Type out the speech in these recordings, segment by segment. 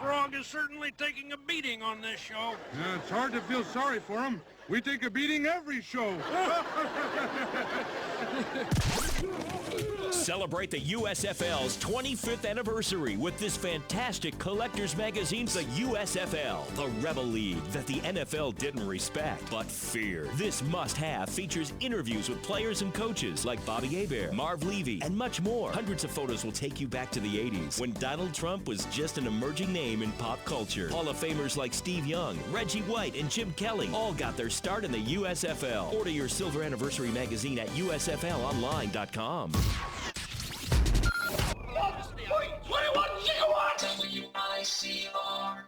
Frog is certainly taking a beating on this show. Yeah, it's hard to feel sorry for him. We take a beating every show. Celebrate the USFL's 25th anniversary with this fantastic collector's magazine, the USFL, the Rebel League that the NFL didn't respect but fear. This must-have features interviews with players and coaches like Bobby Hebert, Marv Levy, and much more. Hundreds of photos will take you back to the 80s when Donald Trump was just an emerging name in pop culture. Hall of Famers like Steve Young, Reggie White, and Jim Kelly all got their start in the USFL. Order your silver anniversary magazine at usflonline.com. 21 gigawatts! WICR.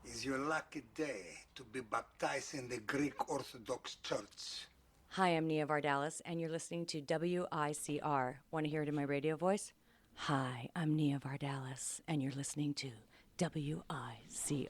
Is your lucky day to be baptized in the Greek Orthodox Church. Hi, I'm Nia Vardalos, and you're listening to WICR. Want to hear it in my radio voice? Hi, I'm Nia Vardalos, and you're listening to WICR.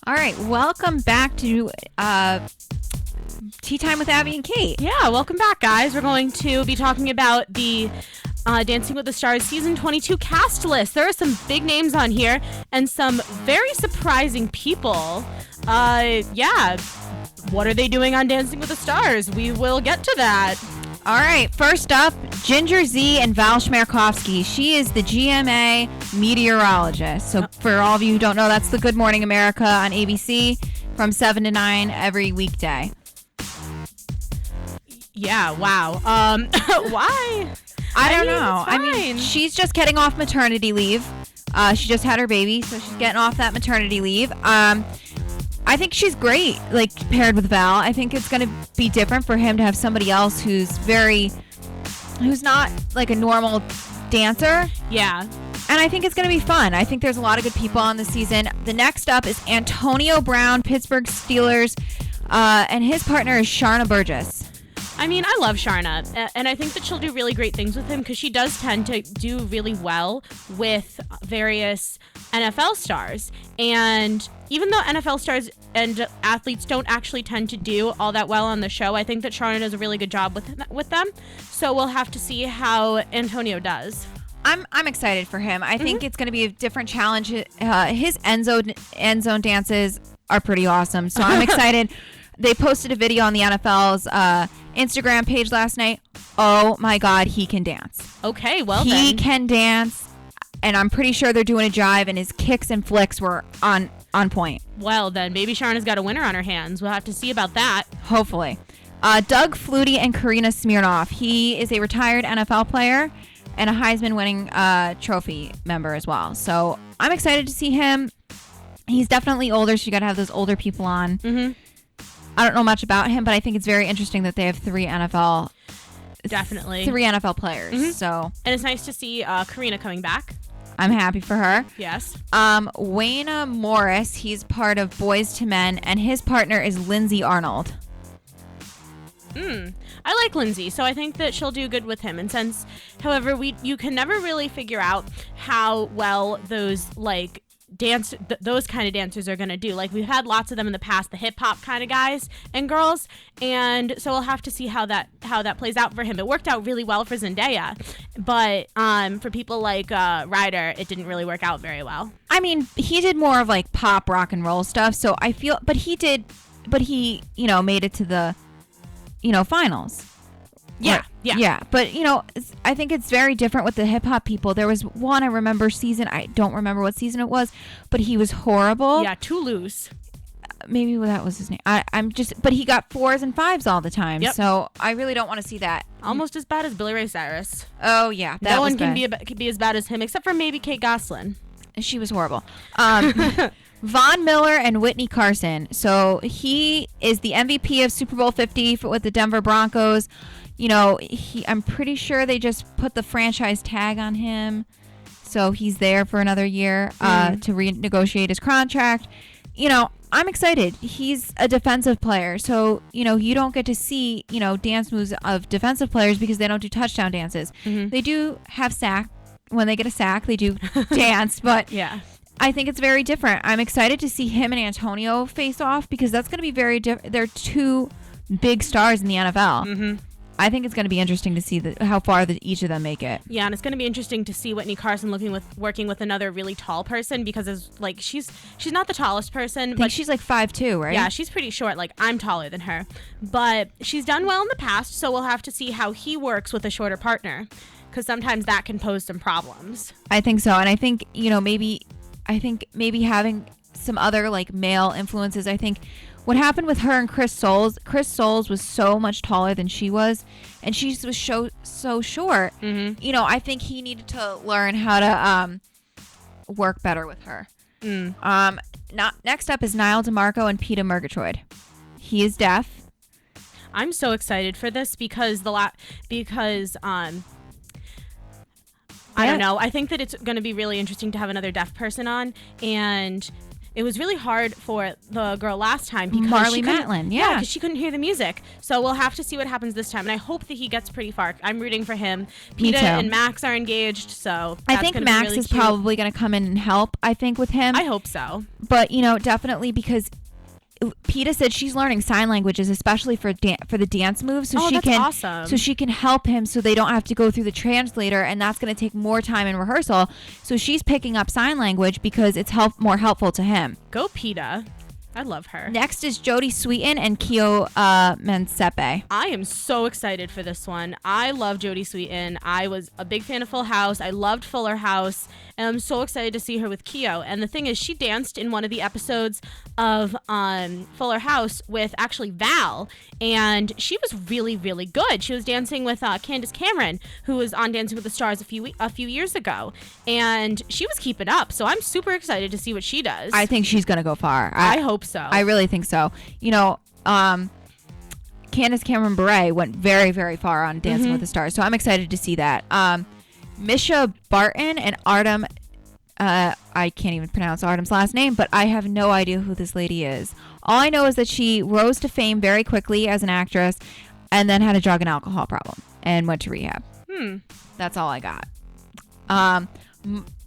All right, welcome back to Tea Time with Abby and Kate. Yeah, welcome back, guys. We're going to be talking about the Dancing with the Stars Season 22 cast list. There are some big names on here and some very surprising people. Yeah, what are they doing on Dancing with the Stars? We will get to that. All right, first up, Ginger Z and Val Shmerkovsky. She is the GMA meteorologist. So for all of you who don't know, that's the Good Morning America on ABC from 7 to 9 every weekday. Yeah, wow. Why? I don't know. It's I mean, she's just getting off maternity leave. She just had her baby, so she's getting off that maternity leave. I think she's great, like, paired with Val. I think it's going to be different for him to have somebody else who's not, like, a normal dancer. Yeah. And I think it's going to be fun. I think there's a lot of good people on the season. The next up is Antonio Brown, Pittsburgh Steelers, and his partner is Sharna Burgess. I mean, I love Sharna, and I think that she'll do really great things with him because she does tend to do really well with various NFL stars. And even though NFL stars and athletes don't actually tend to do all that well on the show, I think that Sharna does a really good job with them. So we'll have to see how Antonio does. I'm excited for him. I think it's going to be a different challenge. His end zone dances are pretty awesome, so I'm excited. They posted a video on the NFL's Instagram page last night. Oh my God, he can dance. Okay, well then. He then. can dance, and I'm pretty sure they're doing a jive, and his kicks and flicks were on point. Well then, maybe Sharna's got a winner on her hands. We'll have to see about that. Hopefully. Doug Flutie and Karina Smirnoff. He is a retired NFL player and a Heisman-winning trophy member as well. So I'm excited to see him. He's definitely older, so you got to have those older people on. Mm-hmm. I don't know much about him, but I think it's very interesting that they have three NFL players. Mm-hmm. So, and it's nice to see Karina coming back. I'm happy for her. Yes. Wayna Morris, he's part of Boys to Men, and his partner is Lindsay Arnold. I like Lindsay, so I think that she'll do good with him. And since, however, you can never really figure out how well those those kind of dancers are going to do. Like, we've had lots of them in the past, the hip hop kind of guys and girls, and so we'll have to see how that plays out for him. It worked out really well for Zendaya, but for people like Ryder, it didn't really work out very well. I mean, he did more of like pop rock and roll stuff, so I feel, but he made it to the finals. Yeah. But, I think it's very different with the hip-hop people. There was one, I remember, season. I don't remember what season it was, but he was horrible. Yeah, too loose. Maybe that was his name. But he got 4s and 5s all the time. Yep. So I really don't want to see that. Almost as bad as Billy Ray Cyrus. Oh, yeah. No one can be as bad as him, except for maybe Kate Gosselin. She was horrible. Von Miller and Whitney Carson. So he is the MVP of Super Bowl 50 with the Denver Broncos. I'm pretty sure they just put the franchise tag on him. So he's there for another year to renegotiate his contract. I'm excited. He's a defensive player. So, you don't get to see, dance moves of defensive players because they don't do touchdown dances. Mm-hmm. They do have sack. When they get a sack, they do dance. But yeah. I think it's very different. I'm excited to see him and Antonio face off because that's going to be very different. They're two big stars in the NFL. Mm-hmm. I think it's going to be interesting to see how far each of them make it. Yeah, and it's going to be interesting to see Withthe Carson working with another really tall person because she's not the tallest person, but she's like 5'2", right? Yeah, she's pretty short. Like, I'm taller than her, but she's done well in the past. So we'll have to see how he works with a shorter partner, because sometimes that can pose some problems. I think so, and I think maybe having some other like male influences. I think what happened with her and Chris Soules was so much taller than she was, and she was so short. Mm-hmm. I think he needed to learn how to work better with her. Next up is Niall DeMarco and Peter Murgatroyd. He is deaf. I'm so excited for this because I don't know. I think that it's going to be really interesting to have another deaf person on, and it was really hard for the girl last time because Marlee Matlin, yeah, because she couldn't hear the music. So we'll have to see what happens this time, and I hope that he gets pretty far. I'm rooting for him. PETA and Max are engaged, so I think Max is probably going to come in and help. I think with him, I hope so. But definitely because PETA said she's learning sign languages, especially for the dance moves, so awesome. So she can help him, so they don't have to go through the translator, and that's going to take more time in rehearsal. So she's picking up sign language because it's more helpful to him. Go PETA. I love her. Next is Jodie Sweetin and Keo Mansepe. I am so excited for this one. I love Jodie Sweetin. I was a big fan of Full House. I loved Fuller House, and I'm so excited to see her with Keo. And the thing is, she danced in one of the episodes of Fuller House with actually Val, and she was really, really good. She was dancing with Candace Cameron, who was on Dancing with the Stars a few years ago, and she was keeping up. So I'm super excited to see what she does. I think she's going to go far. I hope so. I really think so. Candace Cameron Bure went very, very far on Dancing with the Stars, so I'm excited to see that. Misha Barton and Artem, I can't even pronounce Artem's last name, but I have no idea who this lady is. All I know is that she rose to fame very quickly as an actress and then had a drug and alcohol problem and went to rehab. That's all I got.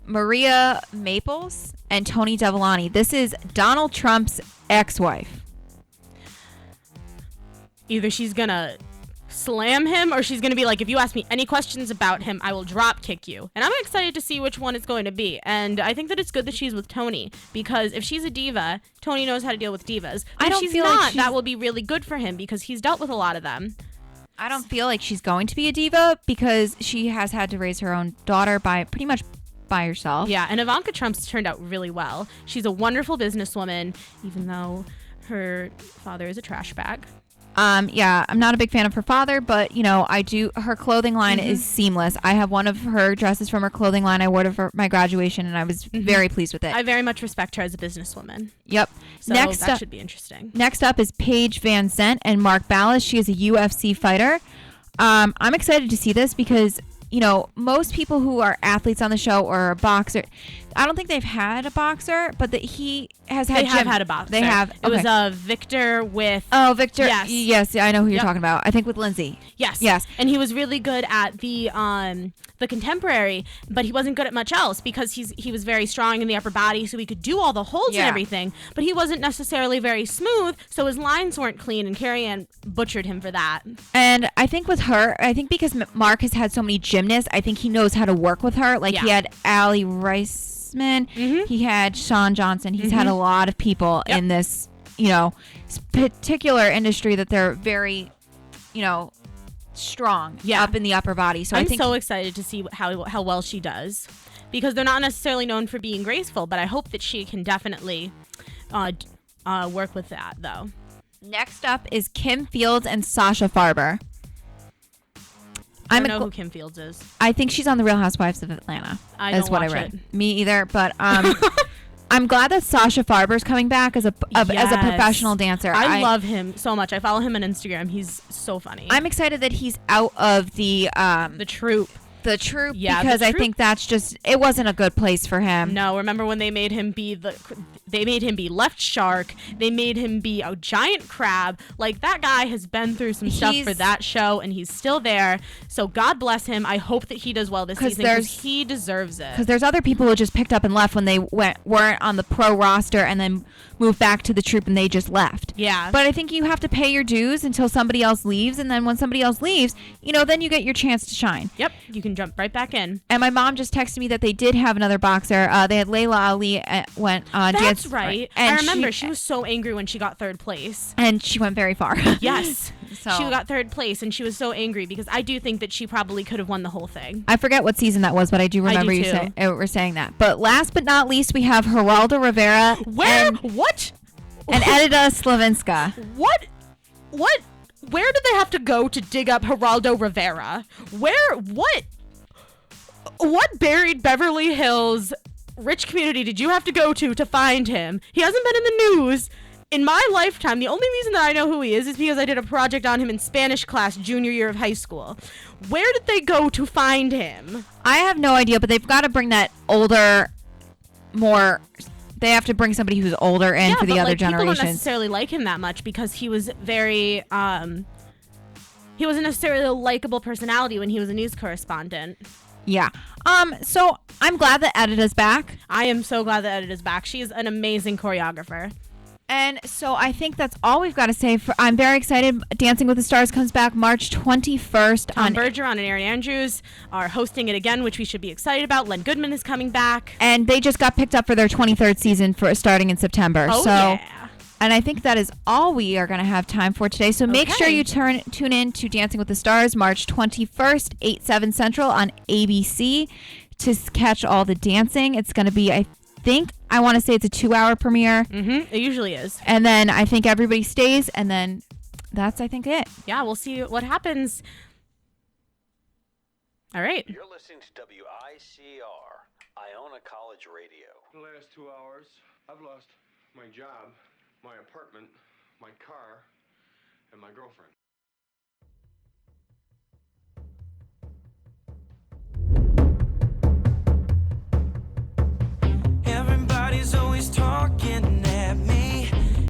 Maria Maples and Tony Devolani. This is Donald Trump's ex-wife. Either she's gonna slam him or she's gonna be like, if you ask me any questions about him, I will drop kick you. And I'm excited to see which one it's going to be. And I think that it's good that she's with Tony, because if she's a diva, Tony knows how to deal with divas. But if she's not, that will be really good for him because he's dealt with a lot of them. I don't feel like she's going to be a diva because she has had to raise her own daughter pretty much by herself. Yeah, and Ivanka Trump's turned out really well. She's a wonderful businesswoman, even though her father is a trash bag. Yeah, I'm not a big fan of her father, but I do. Her clothing line is seamless. I have one of her dresses from her clothing line. I wore it for my graduation, and I was very pleased with it. I very much respect her as a businesswoman. Yep. So that should be interesting. Next up is Paige Van Zant and Mark Ballas. She is a UFC fighter. I'm excited to see this because most people who are athletes on the show or a boxer, I don't think they've had a boxer, but he has had. They have had a boxer. They have. It was Victor with. Oh, Victor. Yes, I know who you're talking about. I think with Lindsay. Yes. And he was really good at the contemporary, but he wasn't good at much else because he was very strong in the upper body, so he could do all the holds and everything. But he wasn't necessarily very smooth, so his lines weren't clean, and Carrie Ann butchered him for that. And I think with her, because Mark has had so many gymnasts, I think he knows how to work with her. Like he had Allie Reisman, he had Sean Johnson. He's had a lot of people in this, particular industry that they're very, strong up in the upper body. So I'm I think so excited to see how well she does, because they're not necessarily known for being graceful, but I hope that she can definitely work with that, though. Next up is Kim Fields and Sasha Farber. I don't know who Kim Fields is. I think she's on The Real Housewives of Atlanta. That's what I read. Me either, but I'm glad that Sasha Farber's coming back as a professional dancer. I love him so much. I follow him on Instagram. He's so funny. I'm excited that he's out of the troupe. The troupe, because I think that's it wasn't a good place for him. No, remember when they made him be They made him be Left Shark. They made him be a giant crab. Like, that guy has been through some stuff for that show, and he's still there. So God bless him. I hope that he does well this season because he deserves it. Because there's other people who just picked up and left when they weren't on the pro roster and then moved back to the troop and they just left. Yeah. But I think you have to pay your dues until somebody else leaves, and then when somebody else leaves, then you get your chance to shine. Yep, you can jump right back in. And my mom just texted me that they did have another boxer. They had Layla Ali went on That's right. And I remember she was so angry when she got third place. And she went very far. Yes. So. She got third place, and she was so angry because I do think that she probably could have won the whole thing. I forget what season that was, but I do remember you were saying that. But last but not least, we have Geraldo Rivera. What? And Edita Slavinska. What? Where did they have to go to dig up Geraldo Rivera? What buried Beverly Hills rich community did you have to go to find him? He hasn't been in the news in my lifetime. The only reason that I know who he is because I did a project on him in Spanish class junior year of high school. Where did they go to find him? I have no idea, but they've got to bring that older, more... They have to bring somebody who's older in for the other generations. People don't necessarily like him that much because he was very... he wasn't necessarily a likable personality when he was a news correspondent. Yeah. So I'm glad that Edita's back. I am so glad that Edita's back. She's an amazing choreographer. And so I think that's all we've got to say. I'm very excited. Dancing with the Stars comes back March 21st. Tom Bergeron and Erin Andrews are hosting it again, which we should be excited about. Len Goodman is coming back. And they just got picked up for their 23rd season starting in September. Oh, yeah. And I think that is all we are going to have time for today. So make sure you tune in to Dancing with the Stars March 21st, 8/7 Central on ABC to catch all the dancing. It's going to be, I want to say it's a 2-hour premiere. Mm-hmm. It usually is. And then I think everybody stays, and then that's, I think, it. Yeah, we'll see what happens. All right. You're listening to WICR, Iona College Radio. The last 2 hours, I've lost my job, my apartment, my car, and my girlfriend.